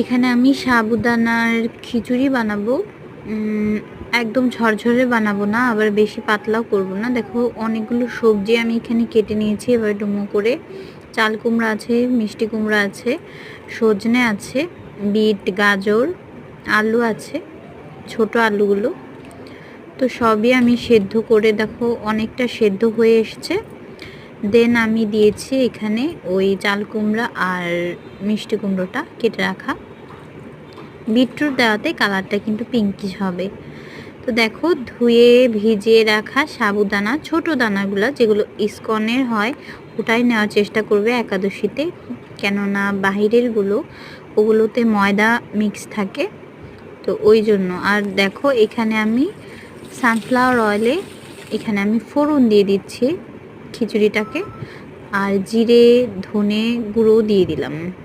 এখানে আমি সাবুদানার খিচুড়ি বানাবো। একদম ঝরঝরে বানাবো না, আবার বেশি পাতলাও করব না। দেখো অনেকগুলো সবজি আমি এখানে কেটে নিয়েছি এবার ডুমো করে। চাল কুমড়া আছে, মিষ্টি কুমড়া আছে, সজনে আছে, বিট, গাজর, আলু আছে, ছোট আলুগুলো। তো সবই আমি সেদ্ধ করে, দেখো অনেকটা সেদ্ধ হয়ে এসছে। দেন আমি দিয়েছি এখানে ওই চাল কুমড়া আর মিষ্টি কুমড়োটা কেটে রাখা। বিটরুট দেওয়াতে কালারটা কিন্তু পিঙ্কিশ হবে। তো দেখো ধুয়ে ভিজিয়ে রাখা সাবুদানা, ছোট দানাগুলো যেগুলো ইসকনের হয় ওটাই নেওয়ার চেষ্টা করবে একাদশীতে, কেননা বাহিরেরগুলো ওগুলোতে ময়দা মিক্স থাকে, তো ওই জন্য। আর দেখো এখানে আমি সানফ্লাওয়ার অয়েলে এখানে আমি ফোড়ন দিয়ে দিচ্ছি খিচুড়িটাকে, আর জিরে ধনে গুঁড়ো দিয়ে দিলাম।